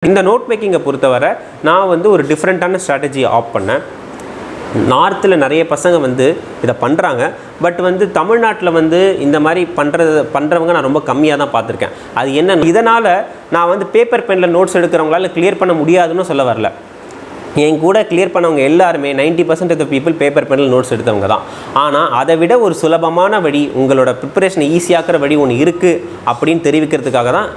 இந்த நோட் மேக்கிங்கை பொறுத்தவரை நான் வந்து ஒரு டிஃப்ரெண்ட்டான ஸ்ட்ராட்டஜியை ஆப் பண்ணேன். நார்த்தில் நிறைய பசங்க வந்து இதை பண்ணுறாங்க. பட் வந்து தமிழ்நாட்டில் வந்து இந்த மாதிரி பண்ணுறவங்க நான் ரொம்ப கம்மியாக தான் பார்த்துருக்கேன். அது என்ன, இதனால் நான் வந்து பேப்பர் பெனில் நோட்ஸ் எடுக்கிறவங்களால கிளியர் பண்ண முடியாதுன்னு சொல்ல வரல. என் கூட கிளியர் பண்ணவங்க எல்லாருமே 90% ஆஃப் த பீப்புள் பேப்பர் பெனில் நோட்ஸ் எடுத்தவங்க தான். ஆனால் அதை விட ஒரு சுலபமான வழி, உங்களோட ப்ரிப்பரேஷனை ஈஸியாக்குற வழி ஒன்று இருக்குது அப்படின்னு தெரிவிக்கிறதுக்காக தான்.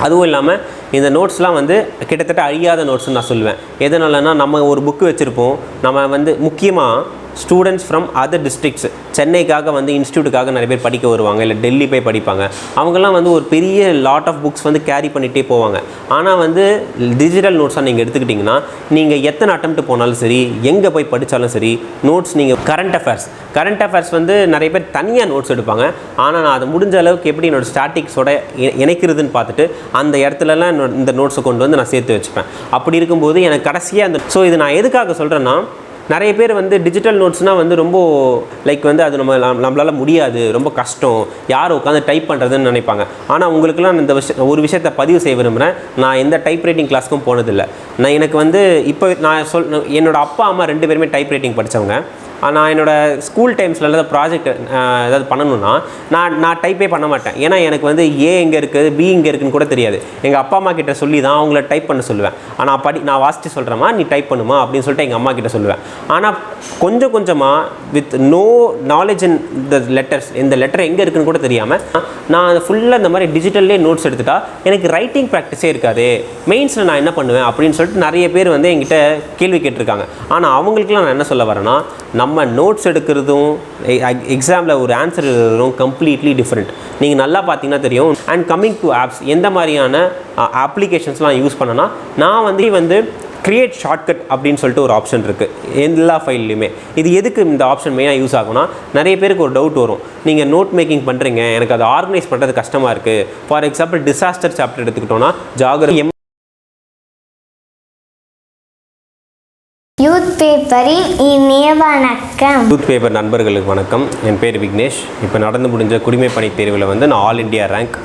அதுவும் இல்லாமல் இந்த நோட்ஸ்லாம் வந்து கிட்டத்தட்ட அழியாத நோட்ஸ்ன்னு நான் சொல்லுவேன். எதனாலனா, நம்ம ஒரு புக்கு வச்சுருப்போம். நம்ம வந்து முக்கியமாக ஸ்டூடெண்ட்ஸ் ஃப்ரம் அதர் டிஸ்ட்ரிக்ட்ஸ், சென்னைக்காக வந்து இன்ஸ்டியூட்டுக்காக நிறைய பேர் படிக்க வருவாங்க, இல்லை டெல்லி போய் படிப்பாங்க. அவங்கெல்லாம் வந்து ஒரு பெரிய லாட் ஆஃப் புக்ஸ் வந்து கேரி பண்ணிகிட்டே போவாங்க. ஆனால் வந்து டிஜிட்டல் நோட்ஸாக நீங்கள் எடுத்துக்கிட்டிங்கன்னா, நீங்கள் எத்தனை அட்டெம்ப்ட் போனாலும் சரி, எங்கே போய் படித்தாலும் சரி, நோட்ஸ் நீங்கள் கரண்ட் அஃபேர்ஸ் வந்து நிறைய பேர் தனியாக நோட்ஸ் எடுப்பாங்க. ஆனால் நான் அதை முடிஞ்ச அளவுக்கு எப்படி என்னோடய ஸ்டாட்டிக்ஸோட இணைக்கிறதுன்னு பார்த்துட்டு அந்த இடத்துலலாம் இந்த நோட்ஸை கொண்டு வந்து நான் சேர்த்து வச்சுப்பேன். அப்படி இருக்கும்போது எனக்கு கடைசியாக இது நான் எதுக்காக சொல்கிறேன்னா, நிறைய பேர் வந்து டிஜிட்டல் நோட்ஸ்னால் வந்து ரொம்ப வந்து அது நம்மளால் முடியாது, ரொம்ப கஷ்டம், யார் உட்காந்து டைப் பண்ணுறதுன்னு நினைப்பாங்க. ஆனால் உங்களுக்குலாம் இந்த ஒரு விஷயத்தை பதிவு செய்ய விரும்புகிறேன். நான் எந்த டைப் ரைட்டிங் கிளாஸ்க்கும் போனதில்லை. எனக்கு வந்து இப்போ நான் என்னோடய அப்பா அம்மா 2 பேருமே டைப் ரைட்டிங் படித்தவங்க. நான் என்னோடய ஸ்கூல் டைம்ஸில் ஏதாவது ப்ராஜெக்ட் ஏதாவது பண்ணணுன்னா நான் டைப்பே பண்ண மாட்டேன். ஏன்னா எனக்கு வந்து ஏ எங்கே இருக்குது, பி எங்கே இருக்குதுன்னு கூட தெரியாது. எங்கள் அப்பா அம்மா கிட்ட சொல்லி தான் அவங்கள டைப் பண்ண சொல்லுவேன். ஆனால் நான் வாசித்து சொல்கிறேம்மா, நீ டைப் பண்ணுமா அப்படின்னு சொல்லிட்டு எங்கள் அம்மா கிட்ட சொல்லுவேன். ஆனால் கொஞ்சம் கொஞ்சமாக with no knowledge in the letters, இந்த லெட்டர் எங்கே இருக்குதுன்னு கூட தெரியாமல் நான் அதை ஃபுல்லாக இந்த மாதிரி டிஜிட்டல்லே நோட்ஸ் எடுத்துட்டா எனக்கு ரைட்டிங் ப்ராக்டிஸே இருக்காது, மெயின்ஸில் நான் என்ன பண்ணுவேன் அப்படின்னு சொல்லிட்டு நிறைய பேர் வந்து என்கிட்ட கேள்வி கேட்டிருக்காங்க. ஆனால் அவங்களுக்குலாம் நான் என்ன சொல்ல வரேன்னா, நம்ம நோட்ஸ் எடுக்கிறதும் எக்ஸாமில் ஒரு ஆன்சர் எழுதுறதும் கம்ப்ளீட்லி டிஃப்ரெண்ட். நீங்கள் நல்லா பார்த்தீங்கன்னா தெரியும். அண்ட் கம்மிங் டு ஆப்ஸ், எந்த மாதிரியான அப்ளிகேஷன்ஸ்லாம் யூஸ் பண்ணனா, நான் வந்து கிரியேட் ஷார்ட்கட் அப்படின்னு சொல்லிட்டு ஒரு ஆப்ஷன் இருக்குது எல்லா ஃபைல்லையுமே. இது எதுக்கு இந்த ஆப்ஷன் மெயினாக யூஸ் ஆகும்னா, நிறைய பேருக்கு ஒரு டவுட் வரும். நீங்கள் நோட் மேக்கிங் பண்ணுறீங்க, எனக்கு அதை ஆர்கனைஸ் பண்ணுறது கஷ்டமாக இருக்குது. ஃபார் எக்ஸாம்பிள் டிசாஸ்டர் சாப்டர் எடுத்துக்கிட்டோன்னா, ஜாகிரபி யூத் பேப்பரின் இனிய வணக்கம். யூத் பேப்பர் நண்பர்களுக்கு வணக்கம். என் பேர் விக்னேஷ். இப்போ நடந்து முடிஞ்ச குடிமைப்பணி தேர்வில் வந்து நான் ஆல் இண்டியா ரேங்க்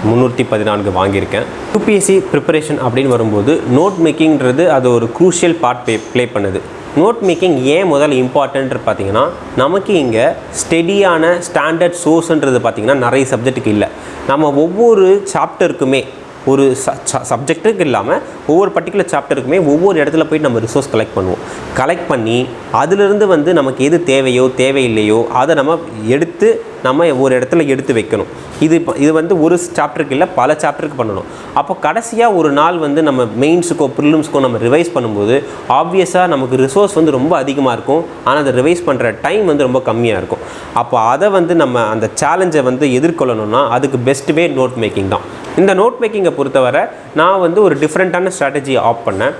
314 வாங்கியிருக்கேன். யூபிஎஸ்சி ப்ரிப்பரேஷன் அப்படின்னு வரும்போது நோட் மேக்கிங்கிறது அது ஒரு க்ரூஷியல் பார்ட் ப்ளே பண்ணுது. நோட் மேக்கிங் ஏன் முதல்ல இம்பார்ட்டன்ட் பார்த்தீங்கன்னா, நமக்கு இங்கே ஸ்டெடியான ஸ்டாண்டர்ட் சோர்ஸ்ன்றது பார்த்திங்கன்னா நிறைய சப்ஜெக்ட்டுக்கு இல்லை. நம்ம ஒவ்வொரு சாப்டருக்குமே ஒரு சப்ஜெக்ட்டுக்கு இல்லாமல் ஒவ்வொரு பர்டிகுலர் சாப்டருக்குமே ஒவ்வொரு இடத்துல போய்ட்டு நம்ம ரிசோர்ஸ் கலெக்ட் பண்ணி அதிலிருந்து வந்து நமக்கு எது தேவையோ தேவையில்லையோ அதை நம்ம ஒரு இடத்துல எடுத்து வைக்கணும். இது வந்து ஒரு சாப்டருக்கு இல்லை, பல சாப்டருக்கு பண்ணணும். அப்போ கடைசியாக ஒரு நாள் வந்து நம்ம மெயின்ஸுக்கோ ப்ரிலிம்ஸ்க்கோ நம்ம ரிவைஸ் பண்ணும்போது ஆப்வியஸாக நமக்கு ரிசோர்ஸ் வந்து ரொம்ப அதிகமாக இருக்கும். ஆனால் அதை ரிவைஸ் பண்ணுற டைம் வந்து ரொம்ப கம்மியாக இருக்கும். அப்போ அதை வந்து நம்ம அந்த சேலஞ்சை வந்து எதிர்கொள்ளணும்னா அதுக்கு பெஸ்ட் வே நோட் மேக்கிங் தான். இந்த நோட் மேக்கிங்கை பொறுத்தவரை நான் வந்து ஒரு டிஃப்ரெண்ட்டான ஸ்ட்ராட்டஜியை ஆப் பண்ணேன்.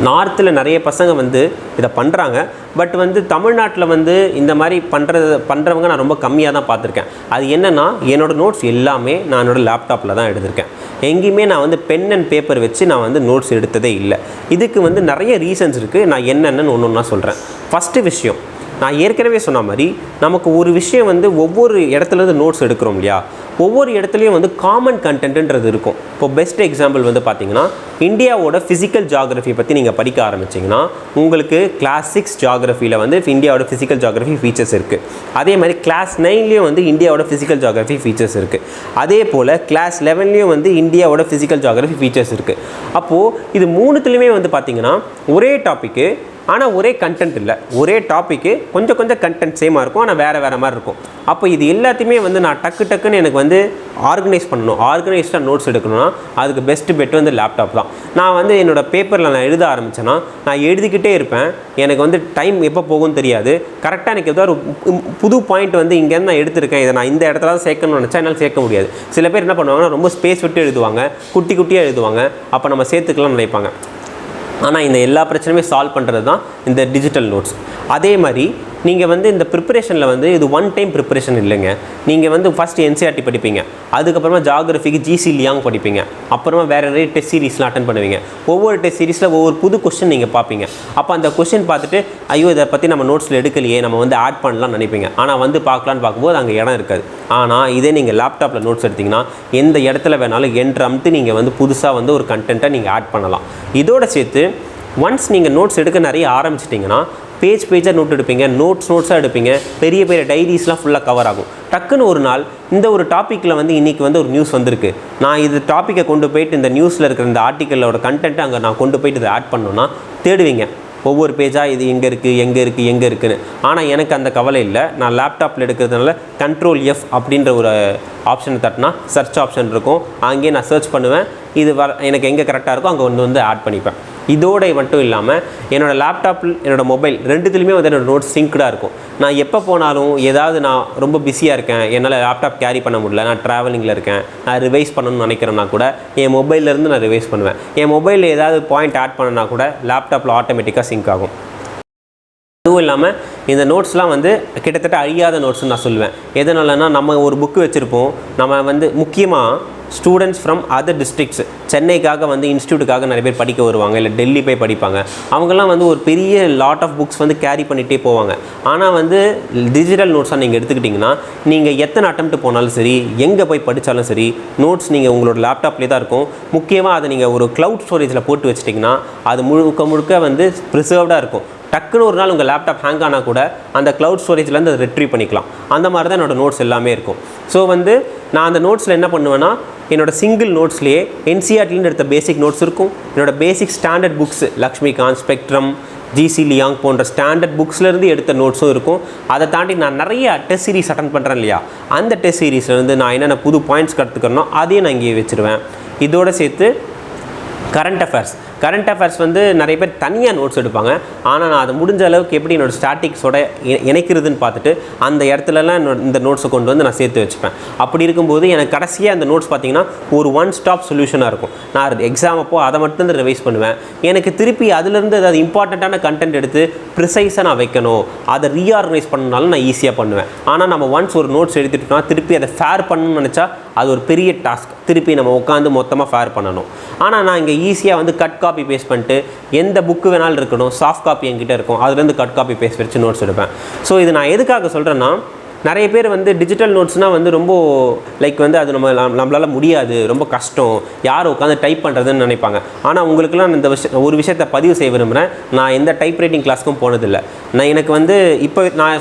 நார்த்தில் நிறைய பசங்க வந்து இதை பண்ணுறாங்க. பட் வந்து தமிழ்நாட்டில் வந்து இந்த மாதிரி பண்ணுறவங்க நான் ரொம்ப கம்மியாக தான் பார்த்துருக்கேன். அது என்னென்னா, என்னோடய நோட்ஸ் எல்லாமே நான் என்னோடய லேப்டாப்பில் தான் எடுத்திருக்கேன். எங்கேயுமே நான் வந்து பென் அண்ட் பேப்பர் வச்சு நான் வந்து நோட்ஸ் எடுத்ததே இல்லை. இதுக்கு வந்து நிறைய ரீசன்ஸ் இருக்குது. நான் என்னென்னு ஒன்று சொல்கிறேன். ஃபஸ்ட்டு விஷயம், நான் ஏற்கனவே சொன்ன மாதிரி நமக்கு ஒரு விஷயம் வந்து ஒவ்வொரு இடத்துலேருந்து நோட்ஸ் எடுக்கிறோம் இல்லையா, ஒவ்வொரு இடத்துலையும் வந்து காமன் கண்டென்ட்ன்றது இருக்கும். இப்போ பெஸ்ட் எக்ஸாம்பிள் வந்து பார்த்திங்கன்னா, இந்தியாவோட ஃபிசிக்கல் ஜியாகிரஃபி பற்றி நீங்கள் படிக்க ஆரம்பிச்சிங்கன்னா உங்களுக்கு கிளாஸ் 6 ஜியாகிரஃபியில் வந்து இந்தியாவோட ஃபிசிக்கல் ஜியாகிரஃபி ஃபீச்சர்ஸ் இருக்குது. அதே மாதிரி கிளாஸ் 9லேயும் வந்து இந்தியாவோட ஃபிசிக்கல் ஜியாகிரஃபி ஃபீச்சர்ஸ் இருக்குது. அதே போல் கிளாஸ் 11லேயும் வந்து இந்தியாவோட ஃபிசிக்கல் ஜியாகிரஃபி ஃபீச்சர்ஸ் இருக்குது. அப்போது இது மூணுத்துலேயுமே வந்து பார்த்திங்கன்னா ஒரே டாப்பிக்கு, ஆனால் ஒரே கண்டென்ட் இல்லை. ஒரே டாப்பிக்கு கொஞ்சம் கண்டென்ட் சேமாக இருக்கும், ஆனால் வேறு மாதிரி இருக்கும். அப்போ இது எல்லாத்தையுமே வந்து நான் டக்குன்னு எனக்கு வந்து ஆர்கனைஸ்டாக நோட்ஸ் எடுக்கணும்னா அதுக்கு பெஸ்ட்டு பெட் வந்து லேப்டாப் தான். நான் வந்து என்னோடய பேப்பரில் நான் எழுத ஆரம்பித்தேன்னா நான் எழுதிக்கிட்டே இருப்பேன். எனக்கு வந்து டைம் எப்போ போகும்னு தெரியாது. கரெக்டாக எனக்கு ஏதோ ஒரு புது பாயிண்ட் வந்து இங்கேருந்து நான் எடுத்திருக்கேன், இதை நான் இந்த இடத்துல தான் சேர்க்கணும்னு நினச்சா என்னால் சேர்க்க முடியாது. சில பேர் என்ன பண்ணுவாங்கன்னா ரொம்ப ஸ்பேஸ் விட்டு எழுதுவாங்க, குட்டியாக எழுதுவாங்க. அப்போ நம்ம சேர்த்துக்கலாம்னு நினைப்பாங்க. ஆனால் இந்த எல்லா பிரச்சனையுமே சால்வ் பண்ணுறது தான் இந்த டிஜிட்டல் நோட்ஸ். அதே மாதிரி நீங்கள் வந்து இந்த ப்ரிப்பரேஷனில் வந்து இது ஒன் டைம் ப்ரிப்பரேஷன் இல்லைங்க. நீங்கள் வந்து ஃபஸ்ட் என்சிஆர்டி படிப்பீங்க, அதுக்கப்புறமா ஜாகிரஃபிக்கு ஜிசி லியாங் படிப்பீங்க, அப்புறமா வேறு நிறைய டெஸ்ட் சீரிஸ்லாம் அட்டன் பண்ணுவீங்க. ஒவ்வொரு டெஸ்ட் சீரிஸில் ஒவ்வொரு புது கொஸ்டின் நீங்கள் பார்ப்பீங்க. அப்போ அந்த கொஸ்டின் பார்த்துட்டு ஐயோ இதை பற்றி நம்ம நோட்ஸில் எடுக்கலையே, நம்ம வந்து ஆட் பண்ணலாம்னு நினைப்பீங்க. ஆனால் வந்து பார்க்கலான்னு பார்க்கும்போது அங்கே இடம் இருக்காது. ஆனால் இதே நீங்கள் லேப்டாப்பில் நோட்ஸ் எடுத்திங்கன்னா எந்த இடத்துல வேணாலும் என்ட்ரம்த்து நீங்கள் வந்து புதுசாக வந்து ஒரு கண்டென்ட்டை நீங்கள் ஆட் பண்ணலாம். இதோட சேர்த்து ஒன்ஸ் நீங்கள் நோட்ஸ் எடுக்க நிறைய ஆரம்பிச்சிட்டிங்கன்னா பேஜாக நோட் எடுப்பீங்க, நோட்ஸாக எடுப்பீங்க, பெரிய பெரிய டைரிஸ்லாம் ஃபுல்லாக கவர் ஆகும். டக்குன்னு ஒரு நாள் இந்த ஒரு டாப்பிக்கில் வந்து இன்றைக்கி வந்து ஒரு நியூஸ் வந்திருக்கு, நான் இது டாப்பிக்கை கொண்டு போயிட்டு இந்த நியூஸில் இருக்கிற இந்த ஆர்டிக்கலோட கண்டென்ட்டை அங்கே நான் கொண்டு போயிட்டு இதை ஆட் பண்ணணுன்னா தேடுவீங்க ஒவ்வொரு பேஜாக, இது எங்கே இருக்குன்னு. ஆனால் எனக்கு அந்த கவலை இல்லை. நான் லேப்டாப்பில் எடுக்கிறதுனால Ctrl F அப்படின்ற ஒரு ஆப்ஷனை தட்டினா சர்ச் ஆப்ஷன் இருக்கும், அங்கேயே நான் சர்ச் பண்ணுவேன், இது எனக்கு எங்கே கரெக்டாக இருக்கோ அங்கே வந்து ஆட் பண்ணிப்பேன். இதோட மட்டும் இல்லாமல் என்னோடய லேப்டாப்பில் என்னோடய மொபைல் ரெண்டுத்துலையுமே வந்து என்னோடய நோட்ஸ் சிங்க்டாக இருக்கும். நான் எப்போ போனாலும் ஏதாவது நான் ரொம்ப பிஸியாக இருக்கேன், என்னால் லேப்டாப் கேரி பண்ண முடியல, நான் ட்ராவலிங்கில் இருக்கேன், நான் ரிவைஸ் பண்ணணும்னு நினைக்கிறேன்னா கூட என் மொபைல்லேருந்து நான் ரிவைஸ் பண்ணுவேன். என் மொபைலில் ஏதாவது பாயிண்ட் ஆட் பண்ணனா கூட லேப்டாப்பில் ஆட்டோமேட்டிக்காக சிங்க் ஆகும். அதுவும் இல்லாமல் இந்த நோட்ஸ்லாம் வந்து கிட்டத்தட்ட அழியாத நோட்ஸ்னு நான் சொல்லுவேன். எதனாலனா நம்ம ஒரு புக்கு வச்சுருப்போம், நம்ம வந்து முக்கியமாக ஸ்டூடெண்ட்ஸ் ஃப்ரம் அதர் டிஸ்ட்ரிக்ட்ஸ், சென்னைக்காக வந்து இன்ஸ்டியூட்டுக்காக நிறைய பேர் படிக்க வருவாங்க, இல்லை டெல்லி போய் படிப்பாங்க. அவங்கெல்லாம் வந்து ஒரு பெரிய லாட் ஆஃப் புக்ஸ் வந்து கேரி பண்ணிகிட்டே போவாங்க. ஆனால் வந்து டிஜிட்டல் நோட்ஸாக நீங்கள் எடுத்துக்கிட்டிங்கன்னா நீங்கள் எத்தனை அட்டெம்ப்ட் போனாலும் சரி, எங்கே போய் படித்தாலும் சரி, நோட்ஸ் நீங்கள் உங்களோட லேப்டாப்லேயே தான் இருக்கும். முக்கியமாக அதை நீங்கள் ஒரு க்ளவுட் ஸ்டோரேஜில் போட்டு வச்சிட்டிங்கன்னா அது முழுக்க வந்து ப்ரிசர்வ்டாக இருக்கும். டக்குன்னு ஒரு நாள் உங்கள் லேப்டாப் ஹேங் ஆனால் கூட அந்த க்ளவுட் ஸ்டோரேஜ்லேருந்து அதை ரிட்ரீவ் பண்ணிக்கலாம். அந்த மாதிரி தான் என்னோடய நோட்ஸ் எல்லாமே இருக்கும். ஸோ வந்து நான் அந்த நோட்ஸில் என்ன பண்ணுவேன்னா, என்னோடய சிங்கிள் நோட்ஸ்லேயே என்சிஆர்டிலேருந்து எடுத்த பேசிக் நோட்ஸ் இருக்கும், என்னோடய basic standard books Laxmikanth, Spectrum, GC Leong போன்ற ஸ்டாண்டர்ட் புக்ஸ்லேருந்து எடுத்த நோட்ஸும் இருக்கும். அதை தாண்டி நான் நிறைய டெஸ்ட் சீரிஸ் அட்டன் பண்ணுறேன் இல்லையா, அந்த டெஸ்ட் சீரிஸ்லேருந்து நான் என்னென்ன புது பாயிண்ட்ஸ் கற்றுக்கிறனோ அதையும் நான் இங்கே வச்சுருவேன். இதோடு சேர்த்து கரண்ட் அஃபேர்ஸ் வந்து நிறைய பேர் தனியாக நோட்ஸ் எடுப்பாங்க. ஆனால் நான் அதை முடிஞ்ச அளவுக்கு எப்படி என்னோடய ஸ்டாட்டிக்ஸோட இணைக்கிறதுன்னு பார்த்துட்டு அந்த இடத்துலலாம் இந்த நோட்ஸை கொண்டு வந்து நான் சேர்த்து வச்சுப்பேன். அப்படி இருக்கும்போது எனக்கு கடைசியாக அந்த நோட்ஸ் பார்த்திங்கன்னா ஒரு ஒன் ஸ்டாப் சொல்யூஷனாக இருக்கும். நான் எக்ஸாம் அப்போது அதை மட்டும் தான் ரிவைஸ் பண்ணுவேன். எனக்கு திருப்பி அதுலேருந்து ஏதாவது இம்பார்ட்டண்ட்டான கண்டென்ட் எடுத்து ப்ரிசைஸாக நான் வைக்கணும், அதை ரீஆர்கனைஸ் பண்ணனாலும் நான் ஈஸியாக பண்ணுவேன். ஆனால் நம்ம ஒன்ஸ் ஒரு நோட்ஸ் எடுத்துட்டோம்னா திருப்பி அதை ஃபேர் பண்ணணும்னு நினச்சா அது ஒரு பெரிய டாஸ்க், திருப்பி நம்ம உட்காந்து மொத்தமாக ஃபேர் பண்ணணும். ஆனால் நான் இங்கே ஈஸியாக வந்து கட் காப்பி பேஸ்ட் பண்ணிட்டு எந்த புக்கு வேணாலும் இருக்கணும், சாஃப்ட் காப்பி என்கிட்ட இருக்கும், அதுலேருந்து கட் காப்பி பேஸ்ட் வச்சு நோட்ஸ் எடுப்பேன். ஸோ இது நான் எதுக்காக சொல்கிறேன்னா, நிறைய பேர் வந்து டிஜிட்டல் நோட்ஸ்னால் வந்து ரொம்ப வந்து அது நம்மளால் முடியாது, ரொம்ப கஷ்டம், யார் உட்காந்து டைப் பண்ணுறதுன்னு நினைப்பாங்க. ஆனால் உங்களுக்குலாம் இந்த ஒரு விஷயத்தை பதிவு செய்ய விரும்புகிறேன். நான் எந்த டைப் ரைட்டிங் கிளாஸ்க்கும் போனதில்லை. எனக்கு வந்து இப்போ நான்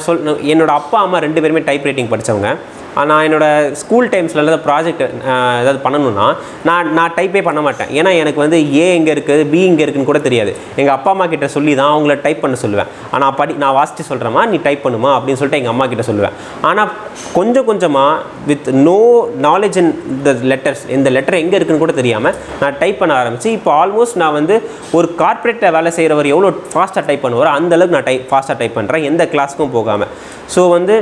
என்னோடய அப்பா அம்மா 2 பேருமே டைப் ரைட்டிங் படித்தவங்க. நான் என்னோடய ஸ்கூல் டைம்ஸில் ஏதாவது ப்ராஜெக்ட் ஏதாவது பண்ணணுன்னா நான் டைப்பே பண்ண மாட்டேன். ஏன்னா எனக்கு வந்து ஏ எங்கே இருக்குது, பி எங்கே இருக்குதுன்னு கூட தெரியாது. எங்கள் அப்பா அம்மா கிட்ட சொல்லி தான் அவங்கள டைப் பண்ண சொல்லுவேன். ஆனால் நான் வாசித்து சொல்கிறேம்மா, நீ டைப் பண்ணுமா அப்படின்னு சொல்லிட்டு எங்கள் அம்மா கிட்ட சொல்லுவேன். ஆனால் கொஞ்சமாக with no knowledge in the letters, இந்த லெட்டர் எங்கே இருக்குன்னு கூட தெரியாமல் நான் டைப் பண்ண ஆரம்பித்து இப்போ ஆல்மோஸ்ட் நான் வந்து ஒரு கார்ப்பரேட்டில் வேலை செய்கிறவர் எவ்வளோ ஃபாஸ்ட்டாக டைப் பண்ணுவாரோ அந்தளவுக்கு நான் ஃபாஸ்ட்டாக டைப் பண்ணுறேன், எந்த கிளாஸுக்கும் போகாமல். ஸோ வந்து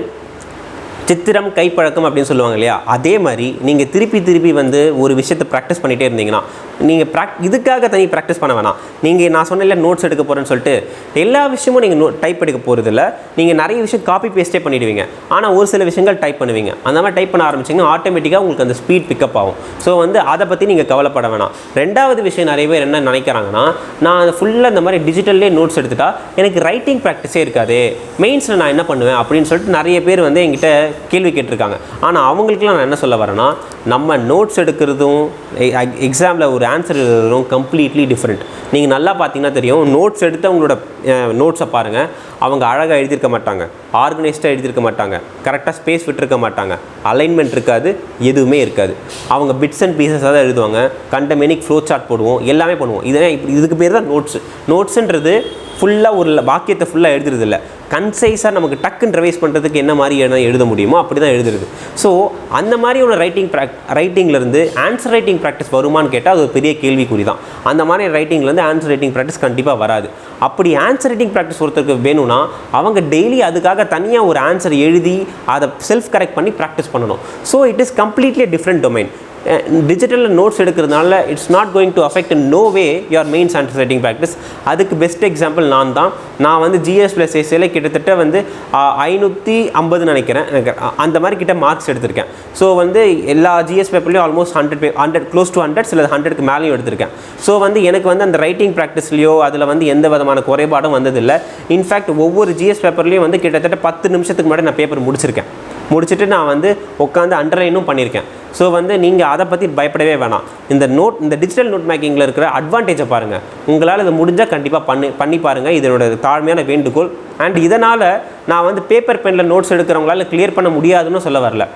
சித்திரம் கைப்பழக்கம் அப்படின்னு சொல்லுவாங்க இல்லையா, அதே மாதிரி நீங்கள் திருப்பி வந்து ஒரு விஷயத்தை ப்ராக்டிஸ் பண்ணிகிட்டே இருந்தீங்கன்னா நீங்கள் இதுக்காக தனி ப்ராக்டிஸ் பண்ண வேணாம். நீங்கள் நான் சொன்னேன் நோட்ஸ் எடுக்க போகிறேன்னு சொல்லிட்டு எல்லா விஷயமும் நீங்கள் டைப் எடுக்க போகிறதில்ல. நீங்கள் நிறைய விஷயம் காப்பி பேஸ்ட்டே பண்ணிவிடுவீங்க, ஆனால் ஒரு சில விஷயங்கள் டைப் பண்ணுவீங்க. அந்த மாதிரி டைப் பண்ண ஆரம்பிச்சிங்கன்னா ஆட்டோமேட்டிக்காக உங்களுக்கு அந்த ஸ்பீட் பிக்கப் ஆகும். ஸோ வந்து அதை பற்றி நீங்கள் கவலைப்பட வேணாம். ரெண்டாவது விஷயம், நிறைய பேர் என்ன நினைக்கிறாங்கன்னா, நான் ஃபுல்லாக இந்த மாதிரி டிஜிட்டல்லே நோட்ஸ் எடுத்துட்டா எனக்கு ரைட்டிங் ப்ராக்டிஸே இருக்காது, மெயின்ஸில் நான் என்ன பண்ணுவேன் அப்படின்னு சொல்லிட்டு நிறைய பேர் வந்து என்கிட்ட கேள்வி கேட்டிருக்காங்க. ஆனால் அவங்களுக்குலாம் நான் என்ன சொல்ல வரேன்னா, நம்ம நோட்ஸ் எடுக்கிறதும் எக்ஸாமில் ஒரு ஆன்சர் எழுதுறதும் கம்ப்ளீட்லி டிஃப்ரெண்ட். நீங்கள் நல்லா பார்த்தீங்கன்னா தெரியும், நோட்ஸ் எடுத்து அவங்களோட நோட்ஸை பாருங்கள், அவங்க அழகாக எழுதியிருக்க மாட்டாங்க, ஆர்கனைஸ்டாக எழுதியிருக்க மாட்டாங்க, கரெக்டாக ஸ்பேஸ் விட்டுருக்க மாட்டாங்க, அலைன்மெண்ட் இருக்காது, எதுவுமே இருக்காது. அவங்க பிட்ஸ் அண்ட் பீசஸாக தான் எழுதுவாங்க, கண்டமேனிக் ஃப்ளோ சார்ட் போடுவோம், எல்லாமே பண்ணுவோம். இதுக்கு பேர் தான் நோட்ஸுன்றது. ஃபுல்லாக ஒரு வாக்கியத்தை ஃபுல்லாக எழுதுறதில்ல, கன்சைஸாக நமக்கு டக்குன்னு ரிவைஸ் பண்ணுறதுக்கு என்ன மாதிரி எழுத முடியுமோ அப்படி தான் எழுதுறது. ஸோ அந்த மாதிரி ஒரு ரைட்டிங்லேருந்து ஆன்சர் ரைட்டிங் ப்ராக்டிஸ் வருமானு கேட்டால் அது ஒரு பெரிய கேள்விக்குறி தான். அந்த மாதிரி ரைட்டிங்லேருந்து ஆன்சர் ரைட்டிங் ப்ராக்டிஸ் கண்டிப்பாக வராது. அப்படி ஆன்சர் ரைட்டிங் ப்ராக்டிஸ் ஒருத்தருக்கு வேணும்னா அவங்க டெய்லி அதுக்காக தனியாக ஒரு ஆன்சர் எழுதி அதை செல்ஃப் கரெக்ட் பண்ணி ப்ராக்டிஸ் பண்ணணும். So it is completely different domain. டிஜிட்டலில் நோட்ஸ் எடுக்கிறதுனால it's not going to affect in no way your mains and writing practice. அதுக்கு பெஸ்ட் எக்ஸாம்பிள் நான் வந்து ஜிஎஸ் ப்ளஸ் எஸ்ஏல கிட்டத்தட்ட வந்து 550 நினைக்கிறேன், எனக்கு அந்த மாதிரி கிட்ட மார்க்ஸ் எடுத்திருக்கேன். ஸோ வந்து எல்லா ஜிஎஸ் பேப்பர்லேயும் ஆல்மோஸ்ட் 100 க்ளோஸ் டு 100 சில 100க்கு மேலேயும் எடுத்திருக்கேன். ஸோ வந்து எனக்கு வந்து அந்த ரைட்டிங் ப்ராக்டிஸ்லையோ அதில் வந்து எந்த விதமான குறைபாடும் வந்ததில்லை. இன்ஃபேக்ட் ஒவ்வொரு ஜிஎஸ் பேப்பர்லேயும் வந்து கிட்டத்தட்ட 10 நிமிஷத்துக்கு முன்னாடி நான் பேப்பர் முடிச்சுட்டு நான் வந்து உட்காந்து அண்டர்லைனும் பண்ணியிருக்கேன். ஸோ வந்து நீங்கள் அதை பற்றி பயப்படவே வேணாம். இந்த டிஜிட்டல் நோட் மேக்கிங்கில் இருக்கிற அட்வான்டேஜை பாருங்கள். உங்களால் இதை முடிஞ்சால் கண்டிப்பாக பண்ணி பாருங்கள். இதனோட தாழ்மையான வேண்டுகோள். அண்ட் இதனால் நான் வந்து பேப்பர் பெனில் நோட்ஸ் எடுக்கிறவங்களால கிளியர் பண்ண முடியாதுன்னு சொல்ல வரல.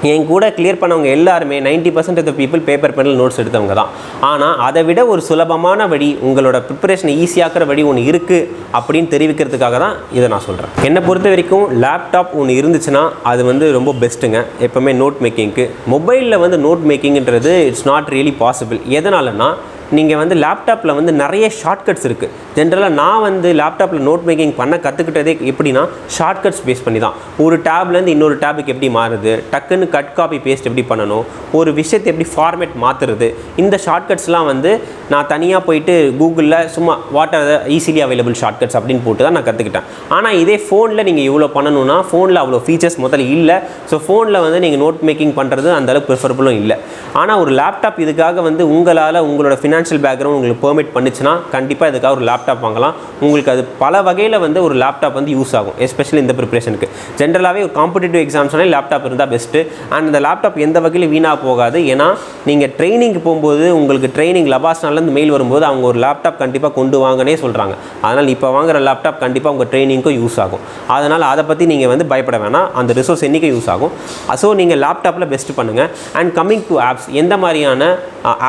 என் கூட கிளியர் பண்ணவங்க எல்லாருமே 90% ஆஃப் த பீப்புள் பேப்பர் பெனில் நோட்ஸ் எடுத்தவங்க தான். ஆனால் அதை விட ஒரு சுலபமான வழி, உங்களோட ப்ரிப்பரேஷனை ஈஸியாக்கிற வழி ஒன்று இருக்குது அப்படின்னு தெரிவிக்கிறதுக்காக தான் இதை நான் சொல்கிறேன். என்னை பொறுத்த வரைக்கும் லேப்டாப் ஒன்று இருந்துச்சுன்னா அது வந்து ரொம்ப பெஸ்ட்டுங்க. எப்போவுமே நோட் மேக்கிங்க்கு. மொபைலில் வந்து நோட் மேக்கிங்கிறது இட்ஸ் நாட் ரியலி பாசிபிள். எதனாலனா நீங்கள் வந்து லேப்டாப்பில் வந்து நிறைய ஷார்ட்கட்ஸ் இருக்குது. ஜென்ரலாக நான் வந்து லேப்டாப்பில் நோட் மேக்கிங் பண்ண கற்றுக்கிட்டதே எப்படின்னா ஷார்ட்கட்ஸ் பேஸ் பண்ணி தான். ஒரு டேப்லேருந்து இன்னொரு டேபுக்கு எப்படி மாறுது, டக்குன்னு கட் காப்பி பேஸ்ட் எப்படி பண்ணணும், ஒரு விஷயத்தை எப்படி ஃபார்மேட் மாற்றுறது, இந்த ஷார்ட்கட்ஸ்லாம் வந்து நான் தனியாக போயிட்டு கூகுளில் சும்மா what are the easily available shortcuts அப்படின்னு போட்டு தான் நான் கற்றுக்கிட்டேன். ஆனால் இதே ஃபோனில் நீங்கள் இவ்வளோ பண்ணணும்னா ஃபோனில் அவ்வளோ ஃபீச்சர்ஸ் முதல்ல இல்லை. ஸோ ஃபோனில் வந்து நீங்கள் நோட் மேக்கிங் பண்ணுறது அந்தளவுக்கு ப்ரிஃபரபுளும் இல்லை. ஆனால் ஒரு லேப்டாப் இதுக்காக வந்து உங்களால் உங்களோட ஃபினான்ஷியல் பேக்ரவுண்ட் உங்களுக்கு பெர்மிட் பண்ணிச்சுன்னா கண்டிப்பாக இதுக்காக ஒரு லேப்டாப் வாங்கலாம். உங்களுக்கு அது பல வகையில் வந்து ஒரு லேப்டாப் வந்து யூஸ் ஆகும், எஸ்பெஷலி இந்த ப்ரிப்ரேஷனுக்கு. ஜென்ரலாகவே ஒரு காம்படிட்டிவ் எக்ஸாம்ஸ்னாலே லேப்டாப் இருந்தால் பெஸ்ட்டு. அண்ட் இந்த லேப்டாப் எந்த வகையில் வீணாக போகாது. ஏன்னா நீங்கள் ட்ரைனிங்க்கு போகும்போது உங்களுக்கு ட்ரைனிங் லபாஸ்னாலேருந்து மெயில் வரும்போது அவங்க ஒரு லேப்டாப் கண்டிப்பாக கொண்டு வாங்கனே சொல்கிறாங்க. அதனால் இப்போ வாங்குகிற லேப்டாப் கண்டிப்பாக உங்கள் ட்ரைனிங்க்கும் யூஸ் ஆகும். அதனால் அதை பற்றி நீங்கள் வந்து பயப்பட வேணாம். அந்த ரிசோர்ஸ் என்றைக்கு யூஸ் ஆகும். ஸோ நீங்கள் லேப்டாப்பில் பெஸ்ட்டு பண்ணுங்கள். அண்ட் கம்மிங் டு ஆப்ஸ், எந்த மாதிரியான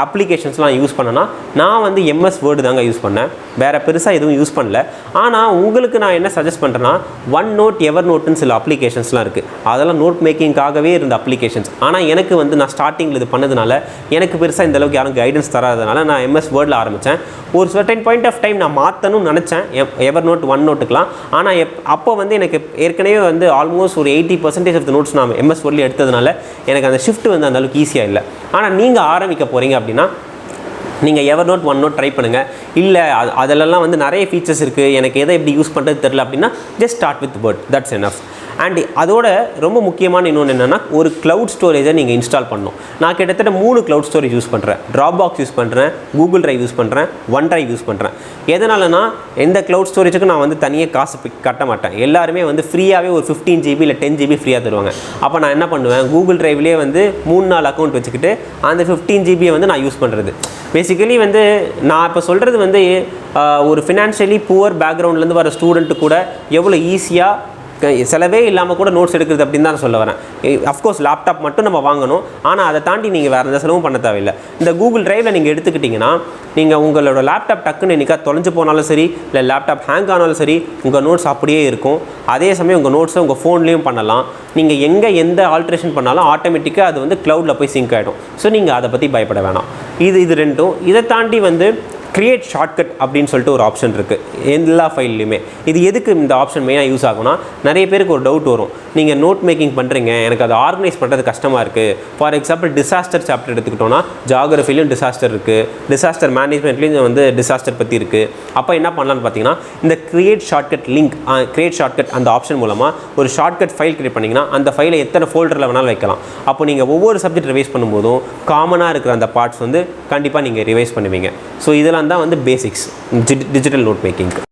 அப்ளிகேஷன்ஸ்லாம் யூஸ் பண்ணனா நான் வந்து எம்எஸ் வேர்டு தாங்க யூஸ் பண்ணேன். வேறு பெருசாக எதுவும் யூஸ் பண்ணல. ஆனால் உங்களுக்கு நான் என்ன சஜஸ்ட் பண்ணுறேன்னா ஒன் நோட், எவர் நோட்டுன்னு சில அப்ளிகேஷன்ஸ்லாம் இருக்குது. அதெல்லாம் நோட் மேக்கிங்காகவே இருந்த அப்ளிகேஷன்ஸ். ஆனால் எனக்கு வந்து நான் ஸ்டார்டிங்கில் இது பண்ணதுனால எனக்கு பெருசாக இந்தளவுக்கு யாரும் கைடன்ஸ் தராதனால நான் எம்எஸ் வேர்டில் ஆரம்பித்தேன். ஒரு சர்டன் பாயிண்ட் ஆஃப் டைம் நான் மாற்றணும்னு நினச்சேன் எவர் நோட், ஒன் நோட்டுக்கெலாம். ஆனால் அப்போ வந்து எனக்கு ஏற்கனவே வந்து ஆல்மோஸ்ட் ஒரு 80% ஆஃப் த நோட்ஸ் நான் எம்எஸ் வேர்டில் எடுத்ததுனால எனக்கு அந்த ஷிஃப்ட் வந்து அந்தளவுக்கு ஈஸியாக இல்லை. ஆனால் நீங்கள் ஆரம்பிக்க போகிறீங்க அப்படின்னா நீங்கள் எவர் நோட், ஒன் நோட் ட்ரை பண்ணுங்கள். இல்லை அதிலெல்லாம் வந்து நிறைய ஃபீச்சர்ஸ் இருக்குது, எனக்கு எதை எப்படி யூஸ் பண்ணுறது தெரில அப்படின்னா just start with word, that's enough. And அதோட ரொம்ப முக்கியமான இன்னொன்று என்னென்னா ஒரு க்ளவுட் ஸ்டோரேஜை நீங்கள் இன்ஸ்டால் பண்ணணும். நான் கிட்டத்தட்ட 3 க்ளவுட் ஸ்டோரேஜ் யூஸ் பண்ணுறேன். ட்ராப்பாக்ஸ் யூஸ் பண்ணுறேன், கூகுள் ட்ரைவ் யூஸ் பண்ணுறேன், ஒன் ட்ரைவ் யூஸ் பண்ணுறேன். எதனாலனா எந்த க்ளவுட் ஸ்டோரேஜுக்கும் நான் வந்து தனியாக காசு கட்ட மாட்டேன். எல்லாருமே வந்து ஃப்ரீயாகவே ஒரு 15 GB இல்லை 10 GB ஃப்ரீயாக தருவாங்க. அப்போ நான் என்ன பண்ணுவேன், கூகுள் ட்ரைவ்லேயே வந்து 3-4 அக்கௌண்ட் வச்சுக்கிட்டு அந்த 15 GB வந்து நான் யூஸ் பண்ணுறது. பேசிக்கலி வந்து நான் இப்போ சொல்கிறது வந்து ஒரு ஃபினான்ஷியலி புவர் பேக்ரவுண்ட்லேருந்து வர ஸ்டூடெண்ட்டு கூட எவ்வளோ ஈஸியாக செலவே இல்லாமல் கூட நோட்ஸ் எடுக்கிறது அப்படின்னு தான் நான் சொல்ல வரேன். அஃப்கோர்ஸ் லேப்டாப் மட்டும் நம்ம வாங்கணும். ஆனால் அதை தாண்டி நீங்கள் வேறு எந்த செலவும் பண்ண தேவையில்லை. இந்த கூகுள் ட்ரைவில் நீங்கள் எடுத்துக்கிட்டிங்கன்னா நீங்கள் உங்களோட லேப்டாப் டக்குன்னு என்றைக்கா தொலைஞ்சு போனாலும் சரி, இல்லை லேப்டாப் ஹேங் ஆனாலும் சரி, உங்கள் நோட்ஸ் அப்படியே இருக்கும். அதே சமயம் உங்கள் நோட்ஸை உங்கள் ஃபோன்லேயும் பண்ணலாம். நீங்கள் எங்கே எந்த ஆல்ட்ரேஷன் பண்ணாலும் ஆட்டோமேட்டிக்காக அது வந்து க்ளவுடில் போய் சிங்க் ஆகிடும். ஸோ நீங்கள் அதை பற்றி பயப்பட வேணாம். இது ரெண்டும். இதை தாண்டி வந்து கிரியேட் ஷார்ட்கட் அப்படின்னு சொல்லிட்டு ஒரு ஆப்ஷன் இருக்குது எல்லா ஃபைல்லையுமே. இது எதுக்கு இந்த ஆப்ஷன் மெயினாக யூஸ் ஆகும்னா, நிறைய பேருக்கு ஒரு டவுட் வரும், நீங்கள் நோட் மேக்கிங் பண்ணுறீங்க, எனக்கு அதை ஆர்கனைஸ் பண்ணுறது கஷ்டமாக இருக்குது. ஃபார் எக்ஸாம்பிள் டிசாஸ்டர் சாப்டர் எடுத்துக்கிட்டோன்னா ஜியாகிரஃபிலையும் டிசாஸ்டர் இருக்குது, டிசாஸ்டர் மேனேஜ்மெண்ட்லேயும் வந்து டிசாஸ்டர் பற்றி இருக்குது. அப்போ என்ன பண்ணலான்னு பார்த்தீங்கன்னா இந்த create shortcut link, create shortcut அந்த ஆப்ஷன் மூலமாக ஒரு ஷார்ட்கட் ஃபைல் கிரியேட் பண்ணிங்கன்னா அந்த ஃபைலை எத்தனை ஃபோல்டரில் வேணாலும் வைக்கலாம். அப்போ நீங்கள் ஒவ்வொரு சப்ஜெக்ட் ரிவைஸ் பண்ணும்போதும் காமனாக இருக்கிற அந்த பார்ட்ஸ் வந்து கண்டிப்பாக நீங்கள் ரிவைஸ் பண்ணுவீங்க. ஸோ இதெல்லாம் தான் வந்து பேசிக்ஸ் டிஜிட்டல் நோட் மேக்கிங்க்கு.